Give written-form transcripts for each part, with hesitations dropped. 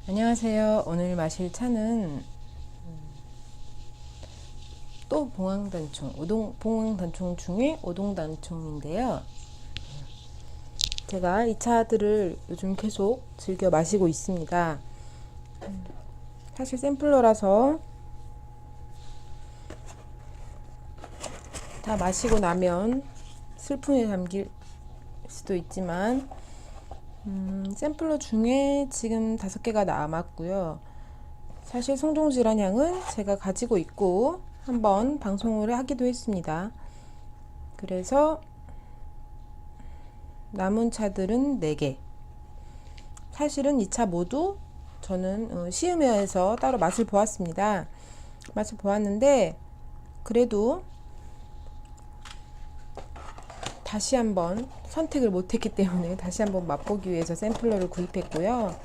안녕하세요. 오늘 마실 차는 또 봉황단총, 봉황단총 중에 오동단총인데요. 제가 이 차들을 요즘 계속 즐겨 마시고 있습니다. 사실 샘플러라서 다 마시고 나면 슬픔에 잠길 수도 있지만 샘플러 중에 지금 5개가 남았고요. 사실 송종질환 향은 제가 가지고 있고 한번 방송을 하기도 했습니다. 그래서 남은 차들은 4개. 사실은 이 차 모두 저는 시음회에서 따로 맛을 보았습니다. 맛을 보았는데 그래도 다시 한번 선택을 못했기 때문에 다시 한번 맛보기 위해서 샘플러를 구입했고요.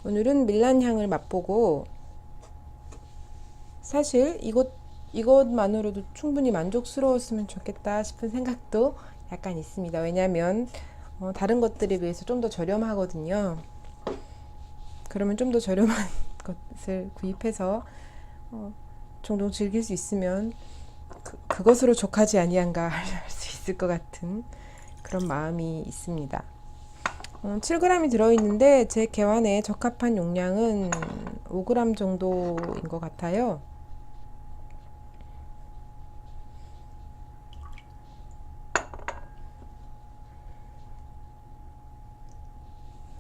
오늘은 밀란 향을 맛보고 사실 이것만으로도 충분히 만족스러웠으면 좋겠다 싶은 생각도 약간 있습니다. 왜냐하면 다른 것들에 비해서 좀 더 저렴하거든요. 그러면 좀 더 저렴한 것을 구입해서 종종 즐길 수 있으면 그것으로 족하지 아니한가 할 수 있을 것 같은 그런 마음이 있습니다. 7g이 들어있는데 제 계환에 적합한 용량은 5g 정도인 것 같아요.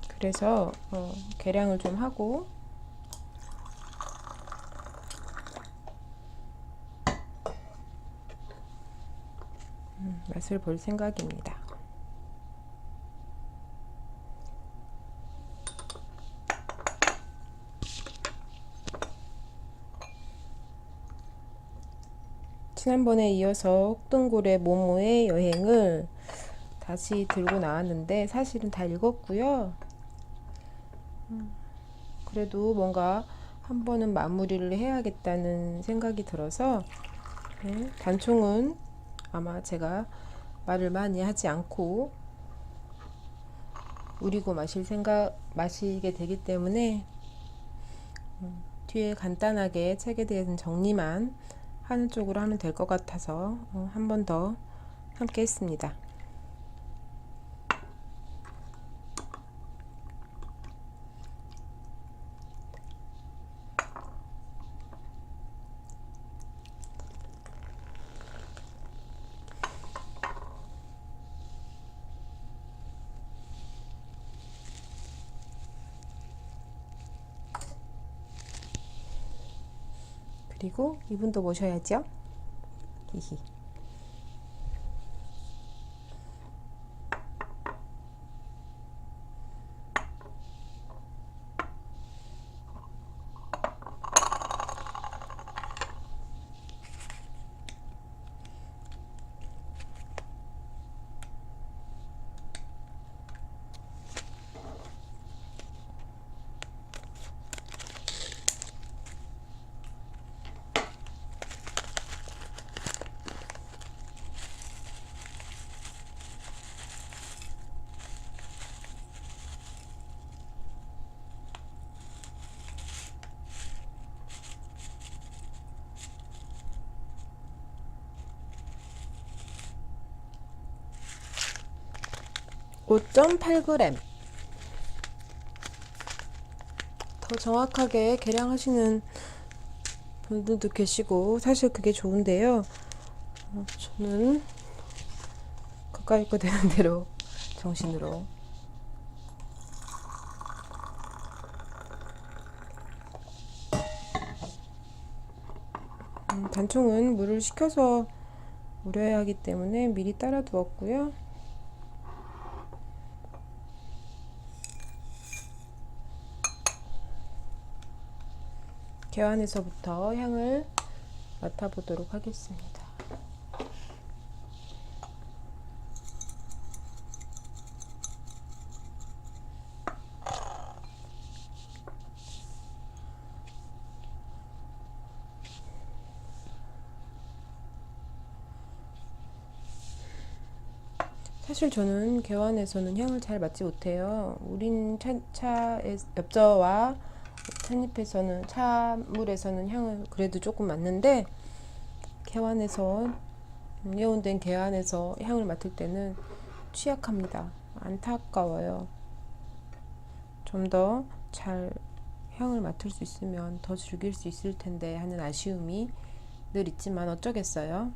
그래서 계량을 좀 하고 맛을 볼 생각입니다. 지난번에 이어서 혹등고래 모모의 여행을 다시 들고 나왔는데 사실은 다 읽었고요. 그래도 뭔가 한 번은 마무리를 해야겠다는 생각이 들어서 단총은 아마 제가 말을 많이 하지 않고 우리고 마시게 되기 때문에 뒤에 간단하게 책에 대한 정리만 하는 쪽으로 하면 될 것 같아서 한 번 더 함께 했습니다. 그리고 이분도 모셔야죠. 히히. (5.8g) 더 정확하게 계량하시는 분들도 계시고 사실 그게 좋은데요. 저는 가까이 거 되는 대로 정신으로 단총은 물을 식혀서 우려야 하기 때문에 미리 따라 두었고요. 계환에서부터 향을 맡아보도록 하겠습니다. 사실 저는 개완에서는 향을 잘 맡지 못해요. 우린 차의 엽저와 찻잎에서는, 차물에서는 향을 그래도 조금 맡는데, 개완에서, 예온된 개완에서 향을 맡을 때는 취약합니다. 안타까워요. 좀 더 잘 향을 맡을 수 있으면 더 즐길 수 있을 텐데 하는 아쉬움이 늘 있지만 어쩌겠어요.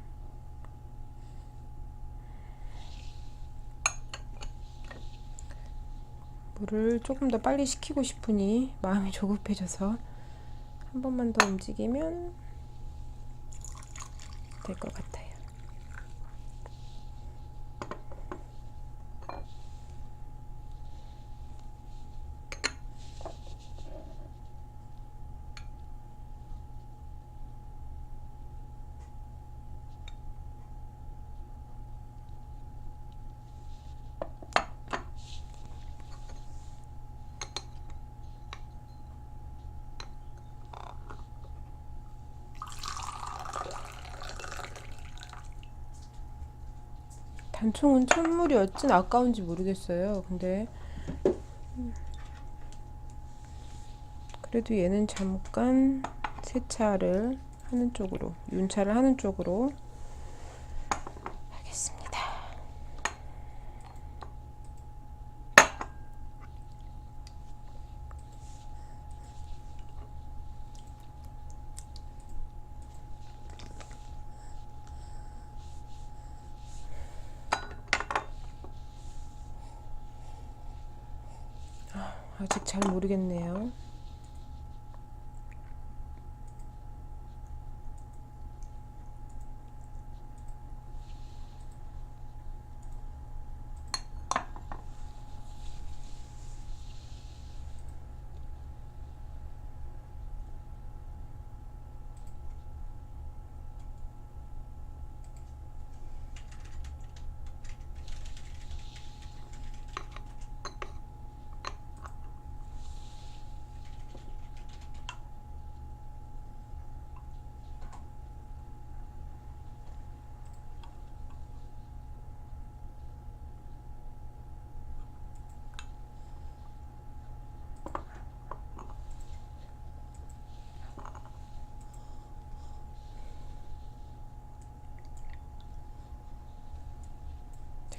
물을 조금 더 빨리 식히고 싶으니 마음이 조급해져서 한 번만 더 움직이면 될 것 같아요. 단총은 찬물이 어찌 아까운지 모르겠어요. 근데 그래도 얘는 잠깐 세차를 하는 쪽으로, 윤차를 하는 쪽으로 하겠습니다. 아직 잘 모르겠네요.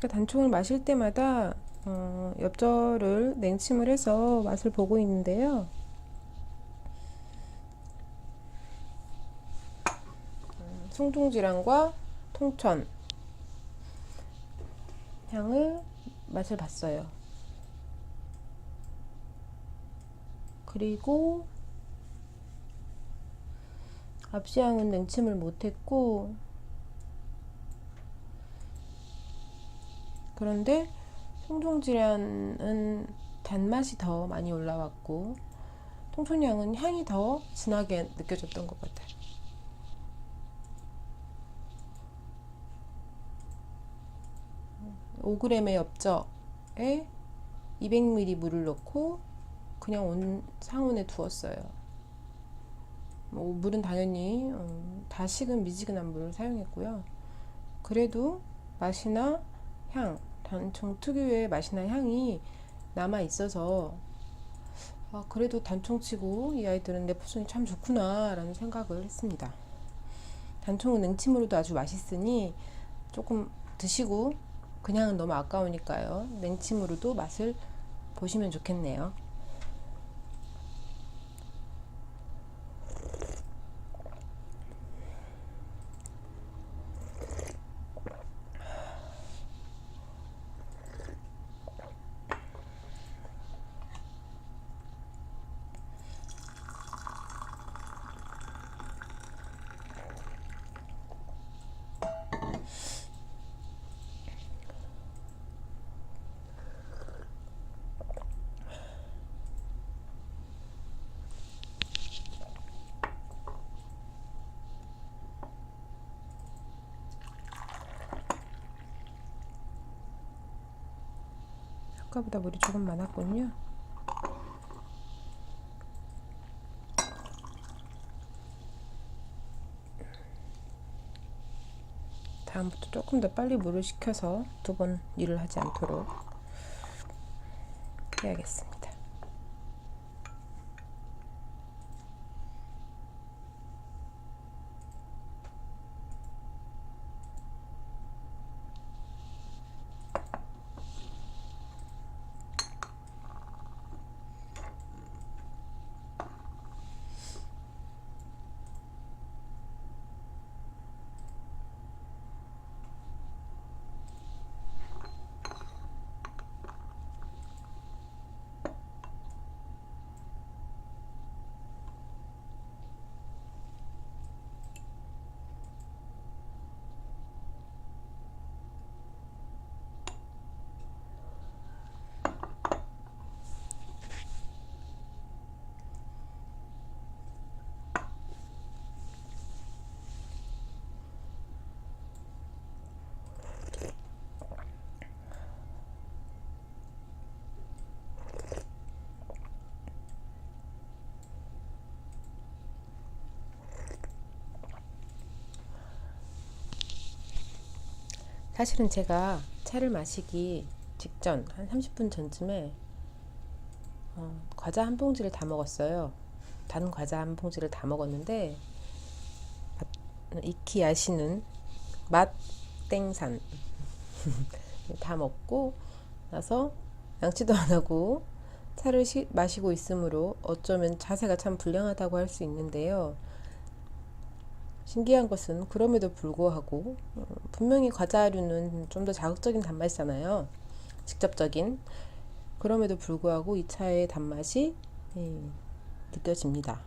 제가 단총을 마실 때마다 엽저를 냉침을 해서 맛을 보고 있는데요. 송중지랑과 통천 향을 맛을 봤어요. 그리고 앞시향은 냉침을 못했고, 그런데 송중지랑은 단맛이 더 많이 올라왔고, 통천향은 향이 더 진하게 느껴졌던 것 같아요. 5g의 엽저에 200ml 물을 넣고 그냥 상온에 두었어요. 물은 당연히 다 식은 미지근한 물을 사용했고요. 그래도 맛이나 향, 단총 특유의 맛이나 향이 남아 있어서 그래도 단총치고 이 아이들은 내포성이 참 좋구나 라는 생각을 했습니다. 단총은 냉침으로도 아주 맛있으니 조금 드시고, 그냥은 너무 아까우니까요, 냉침으로도 맛을 보시면 좋겠네요. 아까보다 물이 조금 많았군요. 다음부터 조금 더 빨리 물을 식혀서 두 번 일을 하지 않도록 해야겠습니다. 사실은 제가 차를 마시기 직전 한 30분 전쯤에 과자 한 봉지를 다 먹었어요. 단 과자 한 봉지를 다 먹었는데 익히 아시는 맛 땡산 다 먹고 나서 양치도 안 하고 차를 마시고 있으므로 어쩌면 자세가 참 불량하다고 할 수 있는데요. 신기한 것은 그럼에도 불구하고 분명히 과자류는 좀 더 자극적인 단맛이잖아요. 직접적인. 그럼에도 불구하고 이 차의 단맛이 느껴집니다.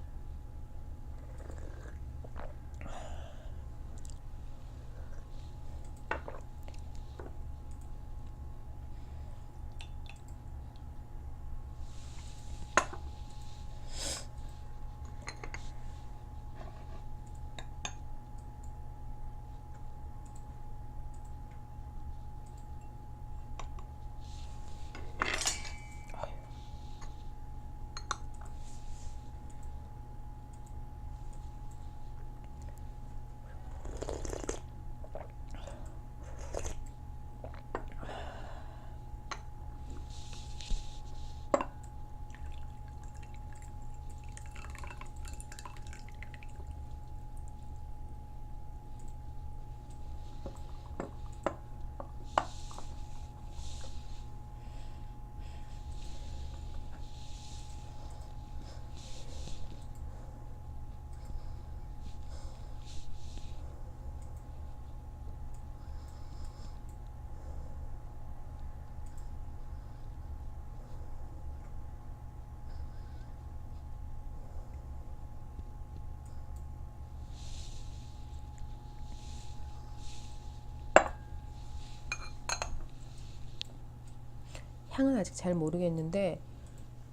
향은 아직 잘 모르겠는데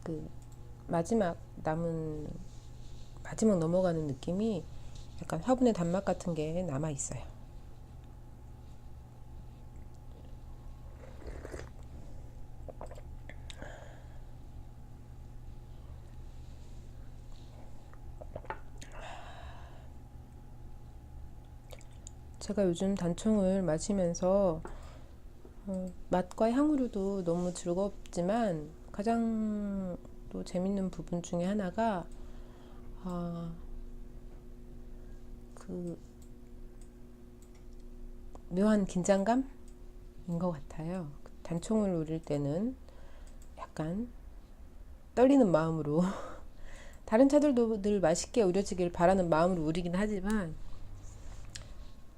그 마지막 넘어가는 느낌이 약간 화분의 단맛 같은 게 남아 있어요. 제가 요즘 단총을 마시면서 맛과 향으로도 너무 즐겁지만 가장 또 재밌는 부분 중에 하나가 그 묘한 긴장감인 것 같아요. 단총을 우릴 때는 약간 떨리는 마음으로 다른 차들도 늘 맛있게 우려지길 바라는 마음으로 우리긴 하지만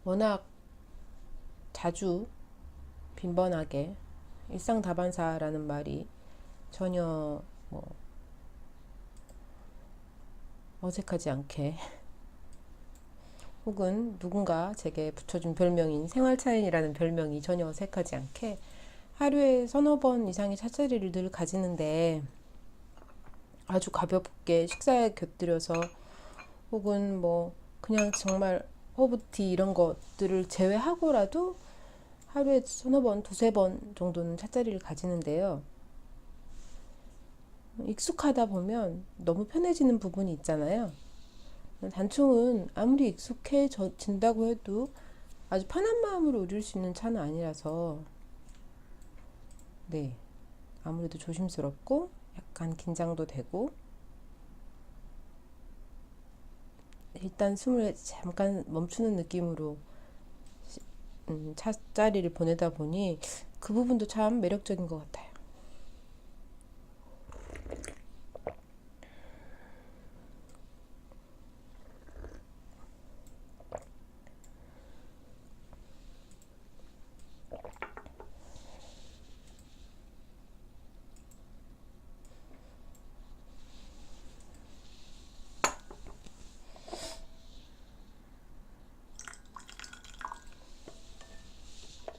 워낙 자주 빈번하게 일상다반사라는 말이 전혀 어색하지 않게 혹은 누군가 제게 붙여준 별명인 생활차인이라는 별명이 전혀 어색하지 않게 하루에 서너 번 이상의 차자리를 늘 가지는데 아주 가볍게 식사에 곁들여서 혹은 그냥 정말 허브티 이런 것들을 제외하고라도 하루에 서너 번, 두세 번 정도는 차자리를 가지는데요. 익숙하다 보면 너무 편해지는 부분이 있잖아요. 단총은 아무리 익숙해진다고 해도 아주 편한 마음으로 우릴 수 있는 차는 아니라서 네, 아무래도 조심스럽고 약간 긴장도 되고 일단 숨을 잠깐 멈추는 느낌으로 차자리를 보내다 보니 그 부분도 참 매력적인 것 같아요.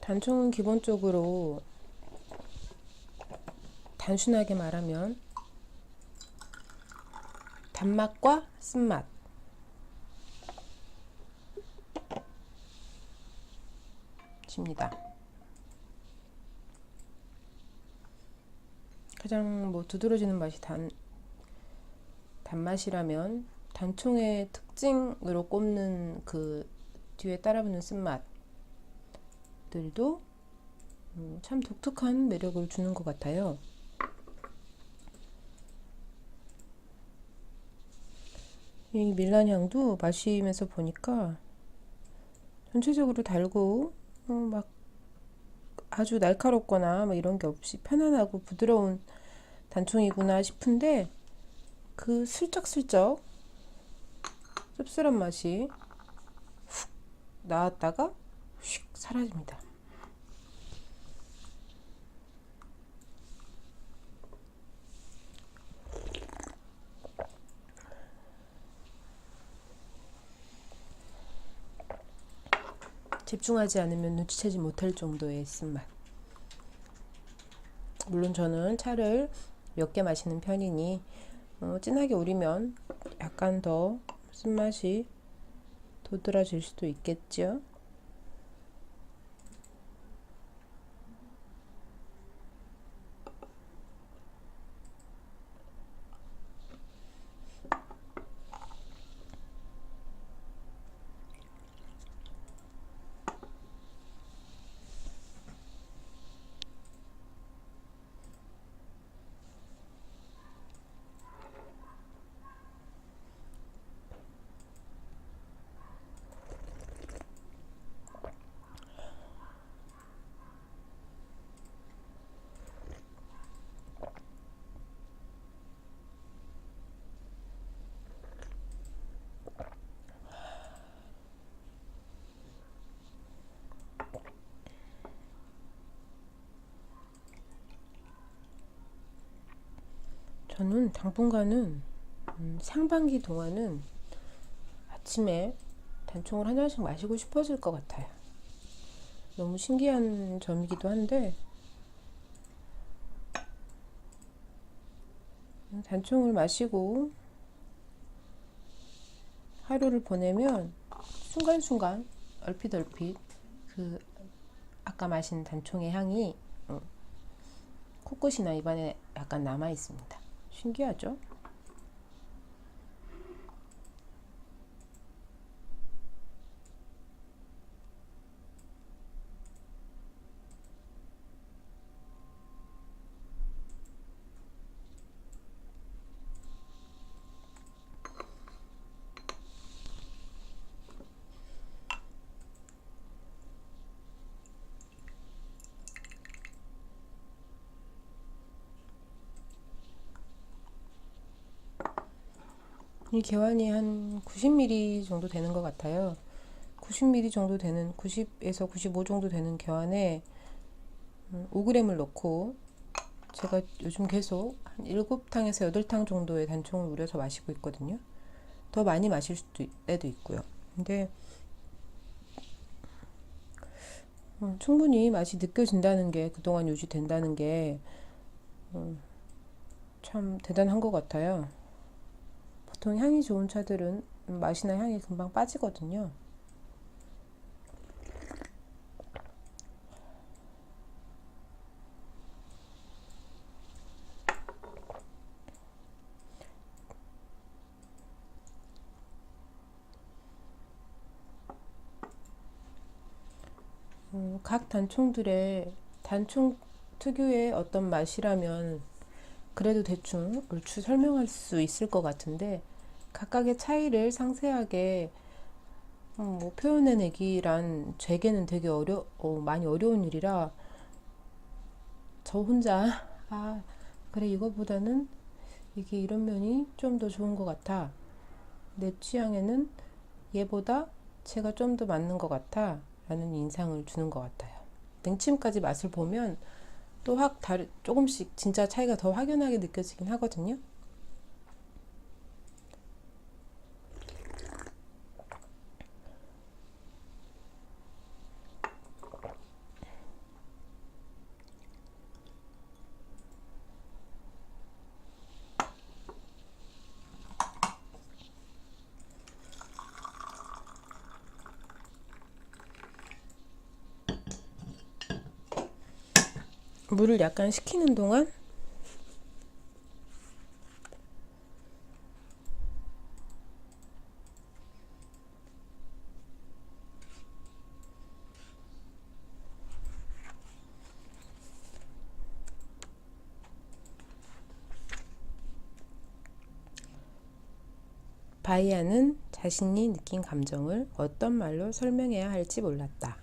단총은 기본적으로 단순하게 말하면 단맛과 쓴맛 입니다. 가장 두드러지는 맛이 단맛이라면 단총의 특징으로 꼽는 그 뒤에 따라붙는 쓴맛들도 참 독특한 매력을 주는 것 같아요. 이 밀란향도 마시면서 보니까 전체적으로 달고 막 아주 날카롭거나 막 이런 게 없이 편안하고 부드러운 단총이구나 싶은데 그 슬쩍슬쩍 씁쓸한 맛이 훅 나왔다가 휙 사라집니다. 집중하지 않으면 눈치채지 못할 정도의 쓴맛. 물론 저는 차를 몇 개 마시는 편이니 진하게 우리면 약간 더 쓴맛이 도드라질 수도 있겠죠. 저는 당분간은 상반기 동안은 아침에 단총을 한 잔씩 마시고 싶어질 것 같아요. 너무 신기한 점이기도 한데 단총을 마시고 하루를 보내면 순간순간 얼핏 그 아까 마신 단총의 향이 코끝이나 입안에 약간 남아 있습니다. 신기하죠? 이 개환이 한 90ml 정도 되는 것 같아요. 90ml 정도 되는 90에서 95 정도 되는 개환에 5g을 넣고 제가 요즘 계속 한 7탕에서 8탕 정도의 단총을 우려서 마시고 있거든요. 더 많이 마실 때도 있고요. 근데 충분히 맛이 느껴진다는 게 그동안 유지된다는 게 참 대단한 것 같아요. 보통 향이 좋은 차들은 맛이나 향이 금방 빠지거든요. 각 단총들의 단총 특유의 어떤 맛이라면 그래도 대충 얼추 설명할 수 있을 것 같은데, 각각의 차이를 상세하게 뭐 표현해내기란 제게는 되게 많이 어려운 일이라, 저 혼자 그래, 이거보다는 이게 이런 면이 좀 더 좋은 것 같아, 내 취향에는 얘보다 제가 좀 더 맞는 것 같아 라는 인상을 주는 것 같아요. 냉침까지 맛을 보면 또 조금씩 진짜 차이가 더 확연하게 느껴지긴 하거든요. 물을 약간 식히는 동안 바이아는 자신이 느낀 감정을 어떤 말로 설명해야 할지 몰랐다.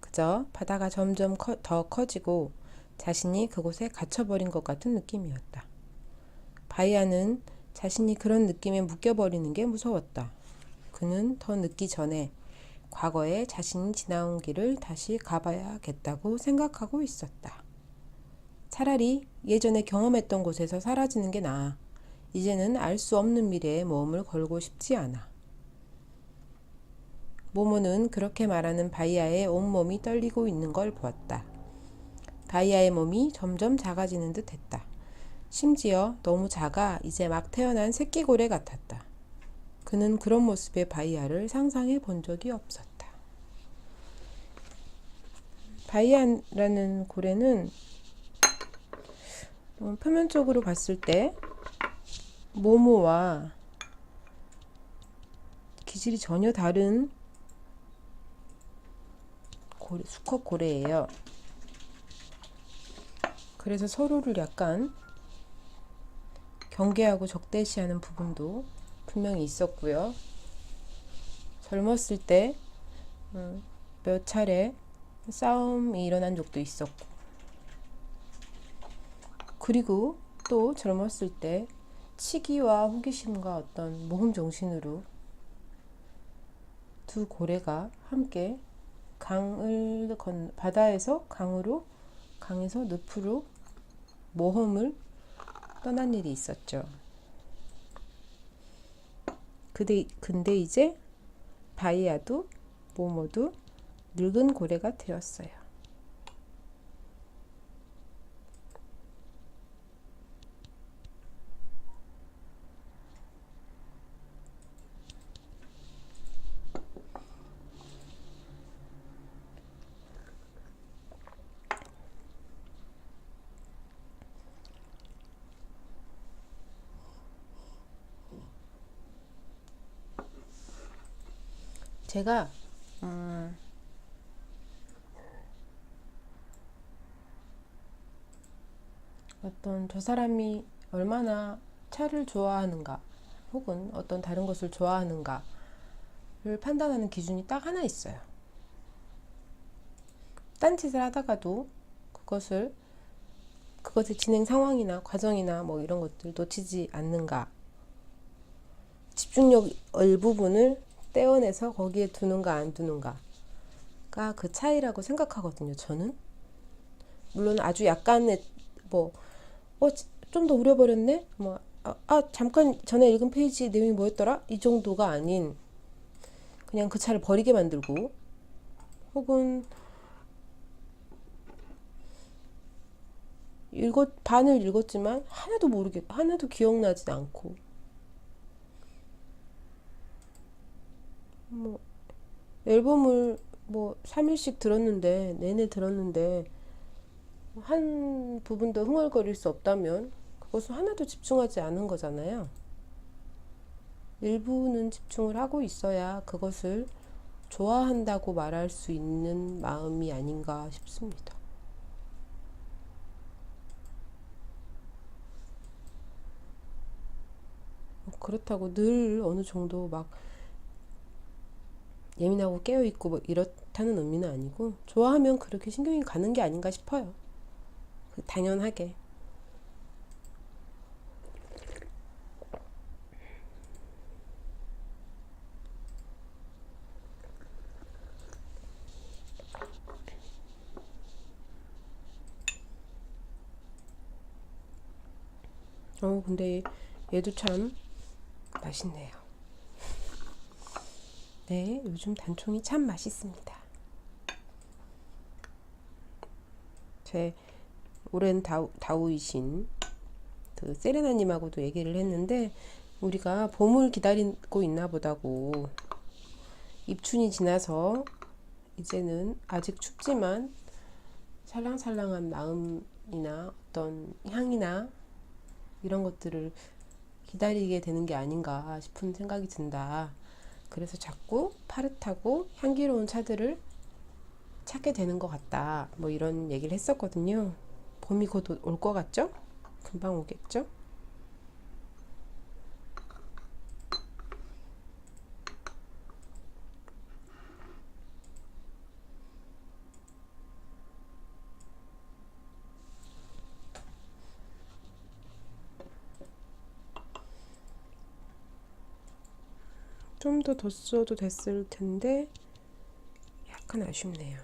그저 바다가 점점 더 커지고 자신이 그곳에 갇혀버린 것 같은 느낌이었다. 바이아는 자신이 그런 느낌에 묶여버리는 게 무서웠다. 그는 더 늦기 전에 과거에 자신이 지나온 길을 다시 가봐야겠다고 생각하고 있었다. 차라리 예전에 경험했던 곳에서 사라지는 게 나아. 이제는 알 수 없는 미래에 몸을 걸고 싶지 않아. 모모는 그렇게 말하는 바이아의 온몸이 떨리고 있는 걸 보았다. 바이아의 몸이 점점 작아지는 듯 했다. 심지어 너무 작아 이제 막 태어난 새끼고래 같았다. 그는 그런 모습의 바이아를 상상해 본 적이 없었다. 바이아라는 고래는 표면적으로 봤을 때 모모와 기질이 전혀 다른 수컷 고래예요. 그래서 서로를 약간 경계하고 적대시하는 부분도 분명히 있었고요. 젊었을 때 몇 차례 싸움이 일어난 적도 있었고, 그리고 또 젊었을 때 치기와 호기심과 어떤 모험 정신으로 두 고래가 함께 바다에서 강에서 늪으로 모험을 떠난 일이 있었죠. 근데 이제 바이아도 모모도 늙은 고래가 되었어요. 제가 어떤 저 사람이 얼마나 차를 좋아하는가 혹은 어떤 다른 것을 좋아하는가를 판단하는 기준이 딱 하나 있어요. 딴짓을 하다가도 그것의 진행 상황이나 과정이나 뭐 이런 것들 놓치지 않는가, 집중력 일부분을 떼어내서 거기에 두는가 안 두는가가 그 차이라고 생각하거든요, 저는. 물론 아주 약간의 좀 더 우려버렸네? 잠깐 전에 읽은 페이지 내용이 뭐였더라? 이 정도가 아닌, 그냥 그 차를 버리게 만들고, 혹은 반을 읽었지만 하나도 기억나지 않고, 앨범을 3일씩 내내 들었는데 한 부분도 흥얼거릴 수 없다면 그것은 하나도 집중하지 않은 거잖아요. 일부는 집중을 하고 있어야 그것을 좋아한다고 말할 수 있는 마음이 아닌가 싶습니다. 그렇다고 늘 어느 정도 막 예민하고 깨어있고 뭐 이렇다는 의미는 아니고, 좋아하면 그렇게 신경이 가는 게 아닌가 싶어요. 당연하게. 근데 얘도 참 맛있네요. 네, 요즘 단총이 참 맛있습니다. 제 오랜 다우이신 그 세레나님하고도 얘기를 했는데, 우리가 봄을 기다리고 있나 보다고. 입춘이 지나서 이제는 아직 춥지만 살랑살랑한 마음이나 어떤 향이나 이런 것들을 기다리게 되는 게 아닌가 싶은 생각이 든다. 그래서 자꾸 파릇하고 향기로운 차들을 찾게 되는 것 같다. 뭐 이런 얘기를 했었거든요. 봄이 곧 올 것 같죠? 금방 오겠죠? 좀 더 뒀어도 됐을 텐데 약간 아쉽네요.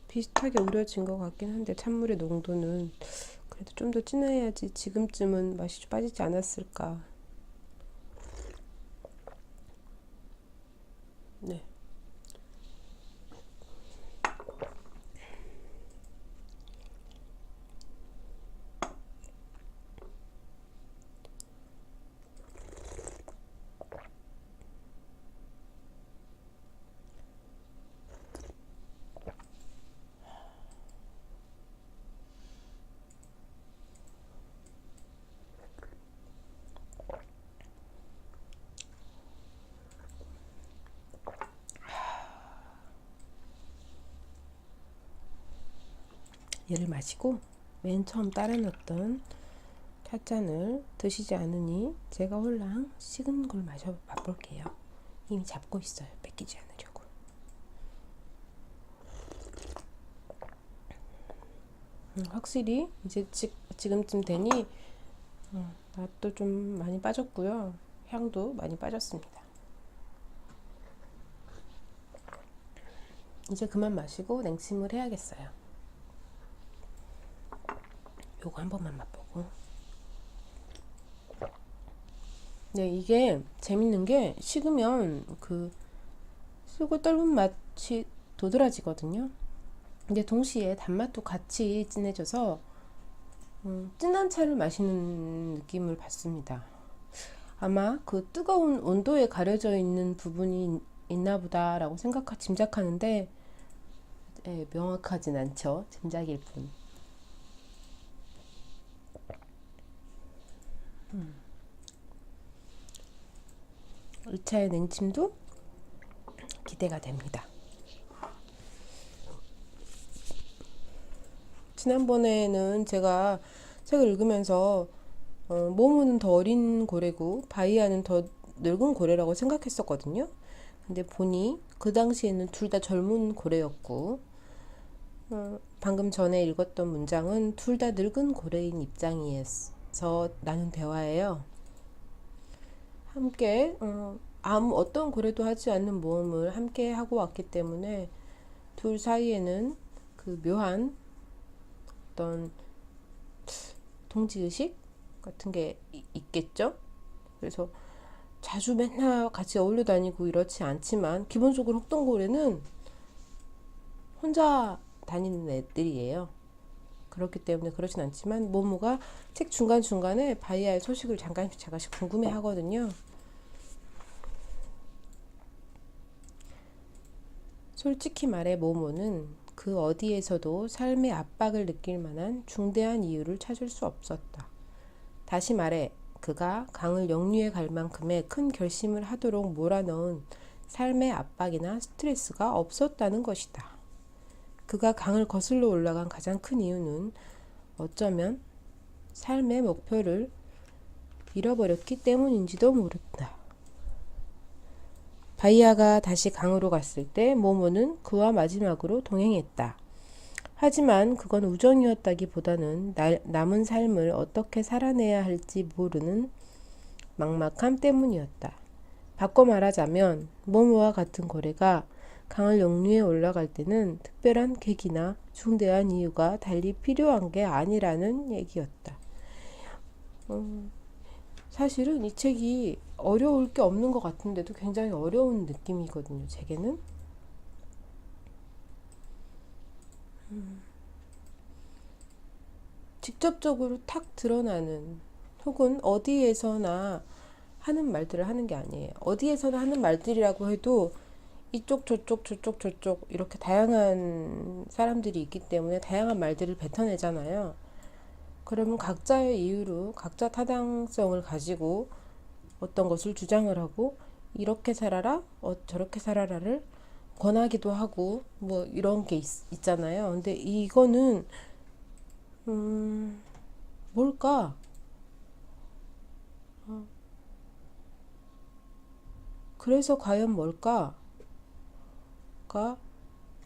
비슷하게 우려진 것 같긴 한데, 찬물의 농도는 그래도 좀 더 진해야지 지금쯤은 맛이 좀 빠지지 않았을까. 네. 얘를 마시고 맨 처음 따라 놨던 찻잔을 드시지 않으니 제가 홀랑 식은 걸 마셔 맛볼게요. 이미 잡고 있어요. 뺏기지 않으려고. 확실히 이제 지금쯤 되니 맛도 좀 많이 빠졌고요. 향도 많이 빠졌습니다. 이제 그만 마시고 냉침을 해야겠어요. 요거 한 번만 맛보고. 네, 이게 재밌는 게 식으면 그 쓰고 떫은 맛이 도드라지거든요. 근데 동시에 단맛도 같이 진해져서 진한 차를 마시는 느낌을 받습니다. 아마 그 뜨거운 온도에 가려져 있는 부분이 있나 보다라고 짐작하는데, 예, 명확하진 않죠. 짐작일 뿐. 이 차의 냉침도 기대가 됩니다. 지난번에는 제가 책을 읽으면서 모모는 더 어린 고래고 바이아는 더 늙은 고래라고 생각했었거든요. 근데 보니 그 당시에는 둘 다 젊은 고래였고, 방금 전에 읽었던 문장은 둘 다 늙은 고래인 입장에서 나눈 대화예요. 함께 아무 어떤 고래도 하지 않는 모험을 함께 하고 왔기 때문에 둘 사이에는 그 묘한 어떤 동지의식 같은 게 있겠죠. 그래서 자주 맨날 같이 어울려 다니고 이렇지 않지만, 기본적으로 혹동고래는 혼자 다니는 애들이에요. 그렇기 때문에 그렇진 않지만, 모모가 책 중간중간에 바이아의 소식을 잠깐씩 궁금해 하거든요. 솔직히 말해 모모는 그 어디에서도 삶의 압박을 느낄 만한 중대한 이유를 찾을 수 없었다. 다시 말해 그가 강을 역류해 갈 만큼의 큰 결심을 하도록 몰아넣은 삶의 압박이나 스트레스가 없었다는 것이다. 그가 강을 거슬러 올라간 가장 큰 이유는 어쩌면 삶의 목표를 잃어버렸기 때문인지도 모른다. 바이아가 다시 강으로 갔을 때 모모는 그와 마지막으로 동행했다. 하지만 그건 우정이었다기보다는 남은 삶을 어떻게 살아내야 할지 모르는 막막함 때문이었다. 바꿔 말하자면 모모와 같은 고래가 강을 역류해 올라갈 때는 특별한 계기나 중대한 이유가 달리 필요한 게 아니라는 얘기였다. 사실은 이 책이 어려울 게 없는 것 같은데도 굉장히 어려운 느낌이거든요. 제게는. 직접적으로 탁 드러나는 혹은 어디에서나 하는 말들을 하는 게 아니에요. 어디에서나 하는 말들이라고 해도 이쪽 저쪽 저쪽 저쪽 이렇게 다양한 사람들이 있기 때문에 다양한 말들을 뱉어내잖아요. 그러면 각자의 이유로 각자 타당성을 가지고 어떤 것을 주장을 하고 이렇게 살아라 저렇게 살아라를 권하기도 하고 뭐 이런 게 있잖아요. 근데 이거는 뭘까? 그래서 과연 뭘까? 가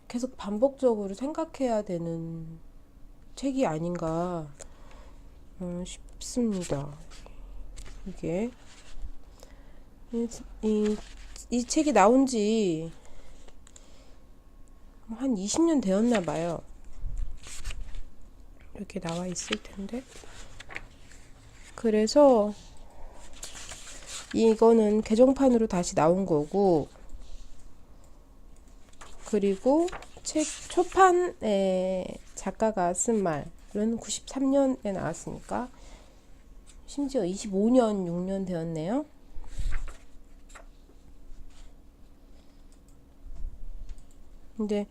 계속 반복적으로 생각해야 되는 책이 아닌가 싶습니다. 이게 이 책이 나온 지 한 20년 되었나 봐요. 이렇게 나와 있을 텐데. 그래서 이거는 개정판으로 다시 나온 거고, 그리고 책 초판에 작가가 쓴 말은 93년에 나왔으니까 심지어 25년, 6년 되었네요. 근데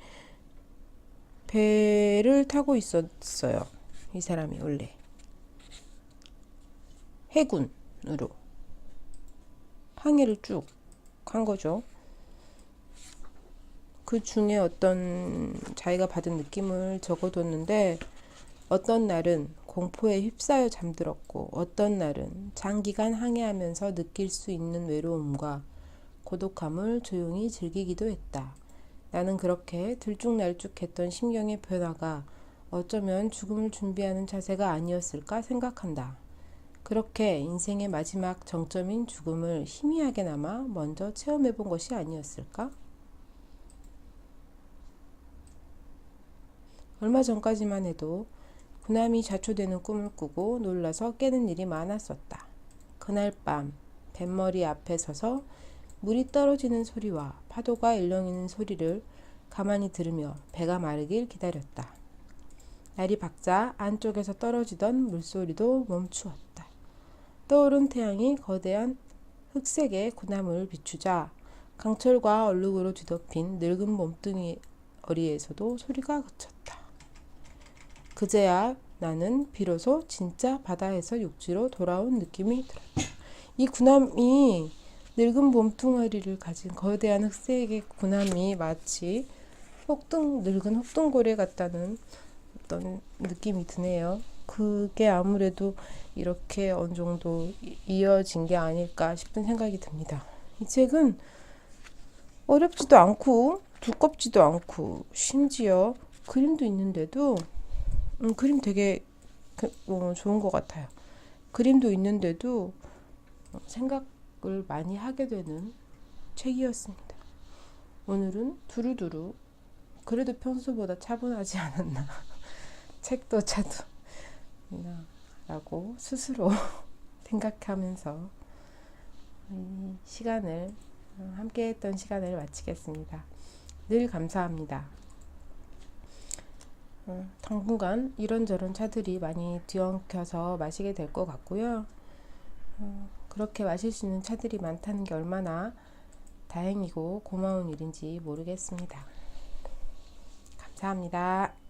배를 타고 있었어요. 이 사람이 원래 해군으로 항해를 쭉 한 거죠. 그 중에 어떤 자기가 받은 느낌을 적어뒀는데, 어떤 날은 공포에 휩싸여 잠들었고 어떤 날은 장기간 항해하면서 느낄 수 있는 외로움과 고독함을 조용히 즐기기도 했다. 나는 그렇게 들쭉날쭉했던 심경의 변화가 어쩌면 죽음을 준비하는 자세가 아니었을까 생각한다. 그렇게 인생의 마지막 정점인 죽음을 희미하게나마 먼저 체험해본 것이 아니었을까? 얼마 전까지만 해도 군함이 자초되는 꿈을 꾸고 놀라서 깨는 일이 많았었다. 그날 밤 뱃머리 앞에 서서 물이 떨어지는 소리와 파도가 일렁이는 소리를 가만히 들으며 배가 마르길 기다렸다. 날이 밝자 안쪽에서 떨어지던 물소리도 멈추었다. 떠오른 태양이 거대한 흑색의 군함을 비추자 강철과 얼룩으로 뒤덮인 늙은 몸뚱이 어리에서도 소리가 그쳤다. 그제야 나는 비로소 진짜 바다에서 육지로 돌아온 느낌이 들었다. 이 군함이 늙은 몸뚱아리를 가진 거대한 흑색의 군함이 마치 늙은 혹등고래 같다는 어떤 느낌이 드네요. 그게 아무래도 이렇게 어느 정도 이어진 게 아닐까 싶은 생각이 듭니다. 이 책은 어렵지도 않고 두껍지도 않고 심지어 그림도 있는데도 그림 되게 좋은 것 같아요. 그림도 있는데도 생각을 많이 하게 되는 책이었습니다. 오늘은 두루두루 그래도 평소보다 차분하지 않았나. 책도 차도 라고 스스로 생각하면서 이 시간을 함께 했던 시간을 마치겠습니다. 늘 감사합니다. 당분간 이런저런 차들이 많이 뒤엉켜서 마시게 될 것 같고요. 그렇게 마실 수 있는 차들이 많다는 게 얼마나 다행이고 고마운 일인지 모르겠습니다. 감사합니다.